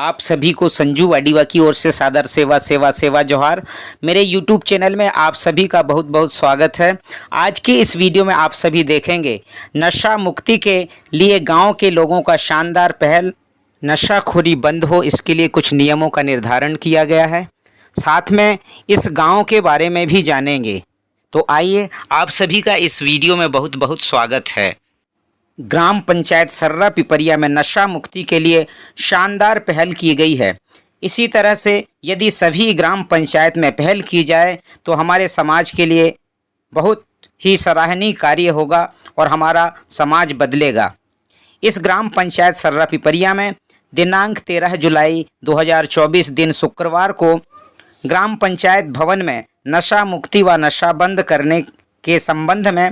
आप सभी को संजू वाडीवा की ओर से सादर सेवा सेवा सेवा जोहार। मेरे YouTube चैनल में आप सभी का बहुत बहुत स्वागत है। आज की इस वीडियो में आप सभी देखेंगे नशा मुक्ति के लिए गांव के लोगों का शानदार पहल। नशाखोरी बंद हो इसके लिए कुछ नियमों का निर्धारण किया गया है। साथ में इस गांव के बारे में भी जानेंगे। तो आइए, आप सभी का इस वीडियो में बहुत बहुत स्वागत है। ग्राम पंचायत सर्रा पिपरिया में नशा मुक्ति के लिए शानदार पहल की गई है। इसी तरह से यदि सभी ग्राम पंचायत में पहल की जाए तो हमारे समाज के लिए बहुत ही सराहनीय कार्य होगा और हमारा समाज बदलेगा। इस ग्राम पंचायत सर्रा पिपरिया में दिनांक 13 जुलाई 2024 दिन शुक्रवार को ग्राम पंचायत भवन में नशा मुक्ति व नशा बंद करने के संबंध में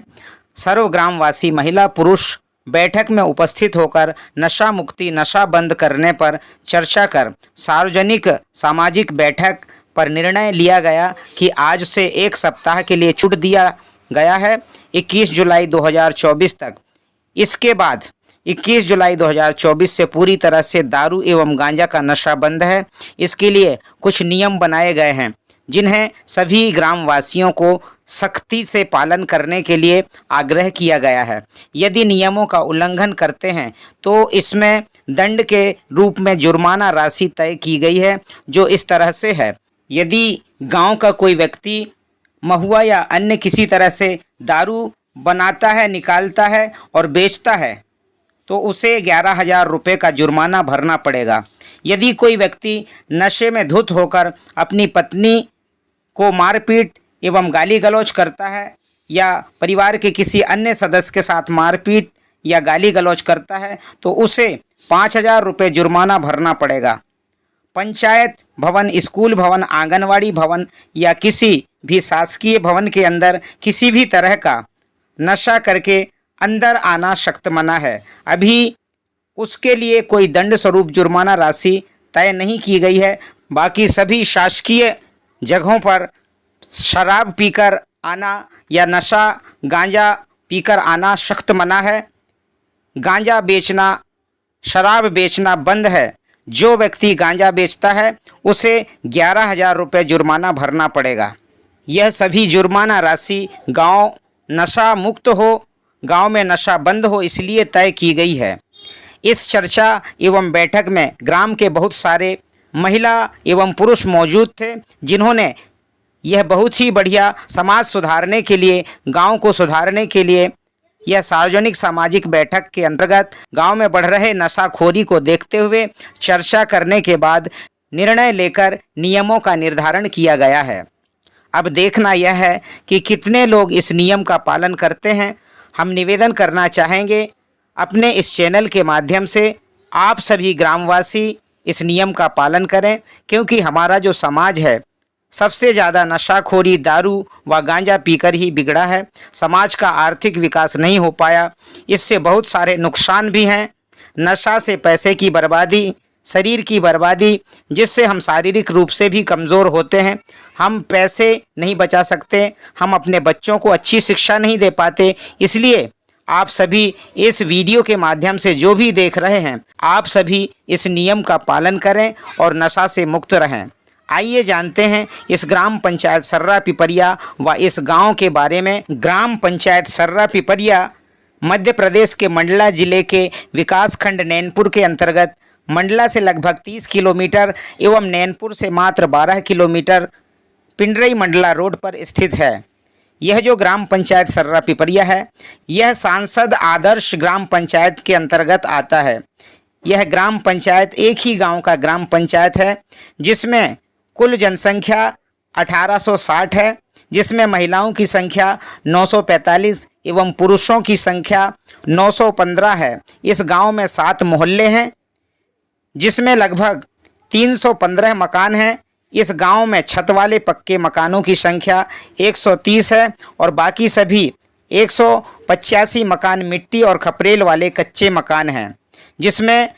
सर्व ग्रामवासी महिला पुरुष बैठक में उपस्थित होकर नशा मुक्ति नशा बंद करने पर चर्चा कर सार्वजनिक सामाजिक बैठक पर निर्णय लिया गया कि आज से एक सप्ताह के लिए छूट दिया गया है 21 जुलाई 2024 तक। इसके बाद 21 जुलाई 2024 से पूरी तरह से दारू एवं गांजा का नशा बंद है। इसके लिए कुछ नियम बनाए गए हैं जिन्हें सभी ग्रामवासियों को सख्ती से पालन करने के लिए आग्रह किया गया है। यदि नियमों का उल्लंघन करते हैं तो इसमें दंड के रूप में जुर्माना राशि तय की गई है, जो इस तरह से है। यदि गांव का कोई व्यक्ति महुआ या अन्य किसी तरह से दारू बनाता है, निकालता है और बेचता है तो उसे 11,000 रुपये का जुर्माना भरना पड़ेगा। यदि कोई व्यक्ति नशे में धुत होकर अपनी पत्नी को मारपीट एवं गाली गलौज करता है या परिवार के किसी अन्य सदस्य के साथ मारपीट या गाली गलौज करता है तो उसे 5,000 रुपये जुर्माना भरना पड़ेगा। पंचायत भवन, स्कूल भवन, आंगनवाड़ी भवन या किसी भी शासकीय भवन के अंदर किसी भी तरह का नशा करके अंदर आना सख्त मना है। अभी उसके लिए कोई दंड स्वरूप जुर्माना राशि तय नहीं की गई है। बाकी सभी शासकीय जगहों पर शराब पीकर आना या नशा गांजा पीकर आना सख्त मना है। गांजा बेचना, शराब बेचना बंद है। जो व्यक्ति गांजा बेचता है उसे 11,000 रुपये जुर्माना भरना पड़ेगा। यह सभी जुर्माना राशि गांव नशा मुक्त हो, गांव में नशा बंद हो, इसलिए तय की गई है। इस चर्चा एवं बैठक में ग्राम के बहुत सारे महिला एवं पुरुष मौजूद थे, जिन्होंने यह बहुत ही बढ़िया समाज सुधारने के लिए, गांव को सुधारने के लिए यह सार्वजनिक सामाजिक बैठक के अंतर्गत गांव में बढ़ रहे नशाखोरी को देखते हुए चर्चा करने के बाद निर्णय लेकर नियमों का निर्धारण किया गया है। अब देखना यह है कि कितने लोग इस नियम का पालन करते हैं। हम निवेदन करना चाहेंगे अपने इस चैनल के माध्यम से, आप सभी ग्रामवासी इस नियम का पालन करें, क्योंकि हमारा जो समाज है सबसे ज़्यादा नशाखोरी, दारू व गांजा पीकर ही बिगड़ा है। समाज का आर्थिक विकास नहीं हो पाया, इससे बहुत सारे नुकसान भी हैं। नशा से पैसे की बर्बादी, शरीर की बर्बादी, जिससे हम शारीरिक रूप से भी कमज़ोर होते हैं। हम पैसे नहीं बचा सकते, हम अपने बच्चों को अच्छी शिक्षा नहीं दे पाते। इसलिए आप सभी इस वीडियो के माध्यम से जो भी देख रहे हैं, आप सभी इस नियम का पालन करें और नशा से मुक्त रहें। आइए जानते हैं इस ग्राम पंचायत सर्रा पिपरिया व इस गांव के बारे में। ग्राम पंचायत सर्रा पिपरिया मध्य प्रदेश के मंडला जिले के विकास खंड नैनपुर के अंतर्गत मंडला से लगभग 30 किलोमीटर एवं नैनपुर से मात्र 12 किलोमीटर पिंडरई मंडला रोड पर स्थित है। यह जो ग्राम पंचायत सर्रा पिपरिया है, यह सांसद आदर्श ग्राम पंचायत के अंतर्गत आता है। यह ग्राम पंचायत एक ही गांव का ग्राम पंचायत है, जिसमें कुल जनसंख्या 1860 है, जिसमें महिलाओं की संख्या 945 एवं पुरुषों की संख्या 915 है। इस गांव में 7 मोहल्ले हैं, जिसमें लगभग 315 मकान हैं। इस गांव में छत वाले पक्के मकानों की संख्या 130 है और बाकी सभी 185 मकान मिट्टी और खपरेल वाले कच्चे मकान हैं, जिसमें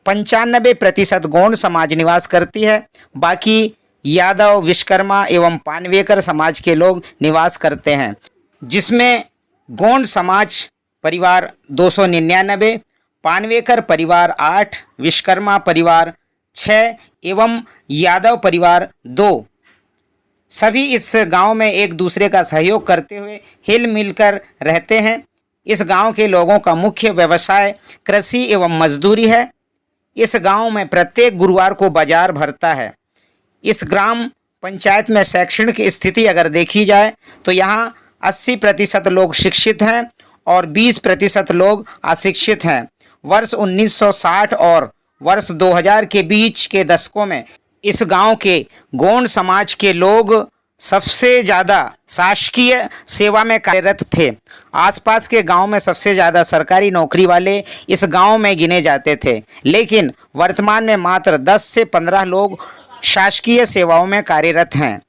95% गौंड समाज निवास करती है। बाकी यादव, विश्वकर्मा एवं पानवेकर समाज के लोग निवास करते हैं, जिसमें गौंड समाज परिवार 299, पानवेकर परिवार 8, विश्वकर्मा परिवार 6 एवं यादव परिवार 2। सभी इस गांव में एक दूसरे का सहयोग करते हुए हिल मिलकर रहते हैं। इस गांव के लोगों का मुख्य व्यवसाय कृषि एवं मजदूरी है। इस गांव में प्रत्येक गुरुवार को बाजार भरता है। इस ग्राम पंचायत में शैक्षणिक स्थिति अगर देखी जाए तो यहाँ 80% लोग शिक्षित हैं और 20% लोग अशिक्षित हैं। वर्ष 1960 और वर्ष 2000 के बीच के दशकों में इस गांव के गोंड समाज के लोग सबसे ज़्यादा शासकीय सेवा में कार्यरत थे। आसपास के गांव में सबसे ज़्यादा सरकारी नौकरी वाले इस गांव में गिने जाते थे, लेकिन वर्तमान में मात्र 10 से 15 लोग शासकीय सेवाओं में कार्यरत हैं।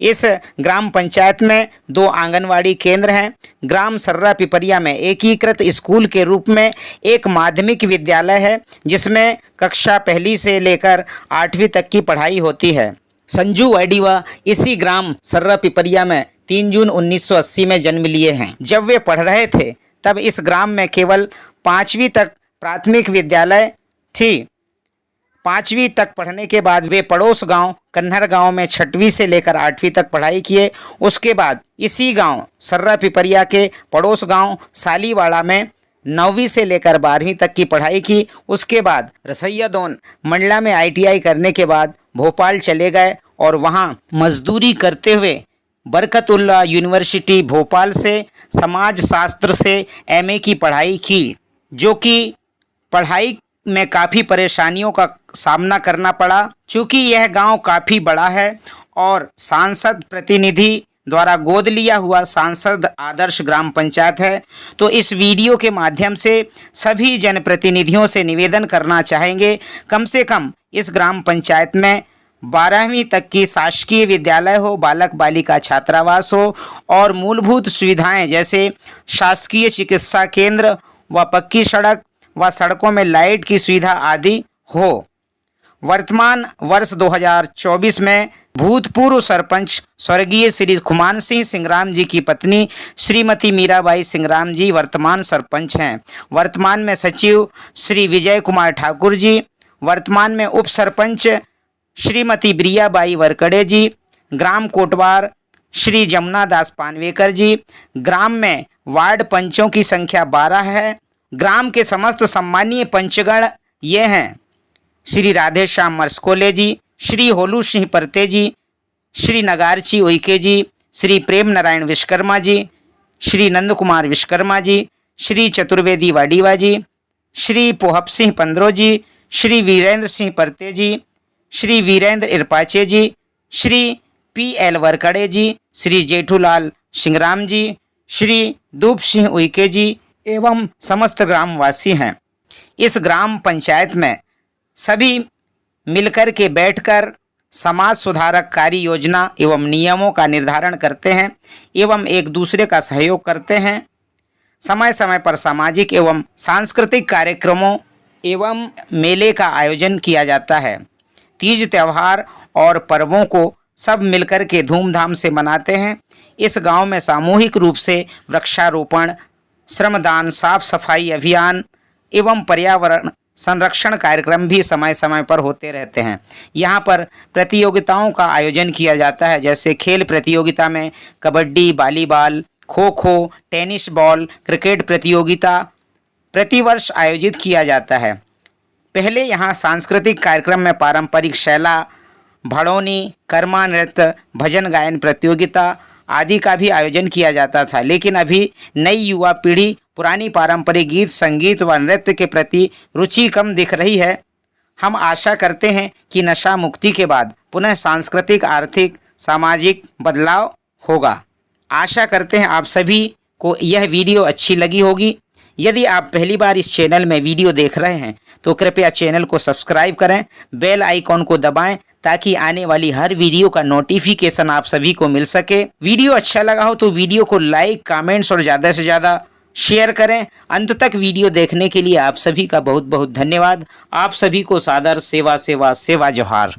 इस ग्राम पंचायत में 2 आंगनवाड़ी केंद्र हैं। ग्राम सर्रा पिपरिया में एकीकृत स्कूल के रूप में एक माध्यमिक विद्यालय है, जिसमें कक्षा 1 से लेकर 8वीं तक की पढ़ाई होती है। संजू वाडीवा इसी ग्राम सर्रा पिपरिया में 3 जून 1980 में जन्म लिए हैं। जब वे पढ़ रहे थे तब इस ग्राम में केवल 5वीं तक प्राथमिक विद्यालय थी। 5वीं तक पढ़ने के बाद वे पड़ोस गांव कन्हर गांव में 6वीं से लेकर 8वीं तक पढ़ाई किए। उसके बाद इसी गांव सर्रा पिपरिया के पड़ोस गांव सालीवाड़ा में 9वीं से लेकर 12वीं तक की पढ़ाई की। उसके बाद रसैया दोन मंडला में ITI करने के बाद भोपाल चले गए और वहां मजदूरी करते हुए बरकतुल्लाह यूनिवर्सिटी भोपाल से समाज शास्त्र से MA की पढ़ाई की, जो कि पढ़ाई में काफ़ी परेशानियों का सामना करना पड़ा। चूँकि यह गांव काफ़ी बड़ा है और सांसद प्रतिनिधि द्वारा गोद लिया हुआ सांसद आदर्श ग्राम पंचायत है, तो इस वीडियो के माध्यम से सभी जनप्रतिनिधियों से निवेदन करना चाहेंगे कम से कम इस ग्राम पंचायत में 12वीं तक की शासकीय विद्यालय हो, बालक बालिका छात्रावास हो और मूलभूत सुविधाएं जैसे शासकीय चिकित्सा केंद्र व पक्की सड़क व सड़कों में लाइट की सुविधा आदि हो। वर्तमान वर्ष 2024 में भूतपूर्व सरपंच स्वर्गीय श्री खुमान सिंह सिंगराम जी की पत्नी श्रीमती मीराबाई सिंगराम जी वर्तमान सरपंच हैं। वर्तमान में सचिव श्री विजय कुमार ठाकुर जी, वर्तमान में उप सरपंच श्रीमती ब्रियाबाई वरकड़े जी, ग्राम कोटवार श्री जमुना दास पानवेकर जी। ग्राम में वार्ड पंचों की संख्या 12 है। ग्राम के समस्त सम्मानीय पंचगण ये हैं: श्री राधेश्याम मरस्कोले जी, श्री होलू सिंह परते जी, श्री नगारची उइके जी, श्री प्रेम नारायण विश्वकर्मा जी, श्री नंद कुमार विश्वकर्मा जी, श्री चतुर्वेदी वाडीवा जी, श्री पोहप सिंह पंद्रो जी, श्री वीरेंद्र सिंह परते जी, श्री वीरेंद्र इरपाचे जी, श्री PL वरकड़े जी, श्री जेठूलाल सिंगराम जी, श्री दूप सिंह उइके जी एवं समस्त ग्रामवासी हैं। इस ग्राम पंचायत में सभी मिलकर के बैठकर समाज सुधारक कार्य योजना एवं नियमों का निर्धारण करते हैं एवं एक दूसरे का सहयोग करते हैं। समय समय पर सामाजिक एवं सांस्कृतिक कार्यक्रमों एवं मेले का आयोजन किया जाता है। तीज त्यौहार और पर्वों को सब मिलकर के धूमधाम से मनाते हैं। इस गांव में सामूहिक रूप से वृक्षारोपण, श्रमदान, साफ सफाई अभियान एवं पर्यावरण संरक्षण कार्यक्रम भी समय समय पर होते रहते हैं। यहाँ पर प्रतियोगिताओं का आयोजन किया जाता है, जैसे खेल प्रतियोगिता में kabaddi, volleyball, kho kho, tennis ball, cricket प्रतियोगिता प्रतिवर्ष आयोजित किया जाता है। पहले यहाँ सांस्कृतिक कार्यक्रम में पारंपरिक शैला, भड़ोनी, कर्मा नृत्य, भजन गायन प्रतियोगिता आदि का भी आयोजन किया जाता था, लेकिन अभी नई युवा पीढ़ी पुरानी पारंपरिक गीत, संगीत व नृत्य के प्रति रुचि कम दिख रही है। हम आशा करते हैं कि नशा मुक्ति के बाद पुनः सांस्कृतिक, आर्थिक, सामाजिक बदलाव होगा। आशा करते हैं आप सभी को यह वीडियो अच्छी लगी होगी। यदि आप पहली बार इस चैनल में वीडियो देख रहे हैं तो कृपया चैनल को सब्सक्राइब करें, बेल आइकॉन को दबाएं ताकि आने वाली हर वीडियो का नोटिफिकेशन आप सभी को मिल सके। वीडियो अच्छा लगा हो तो वीडियो को लाइक, कमेंट्स और ज़्यादा से ज़्यादा शेयर करें। अंत तक वीडियो देखने के लिए आप सभी का बहुत बहुत धन्यवाद। आप सभी को सादर सेवा सेवा सेवा जोहार।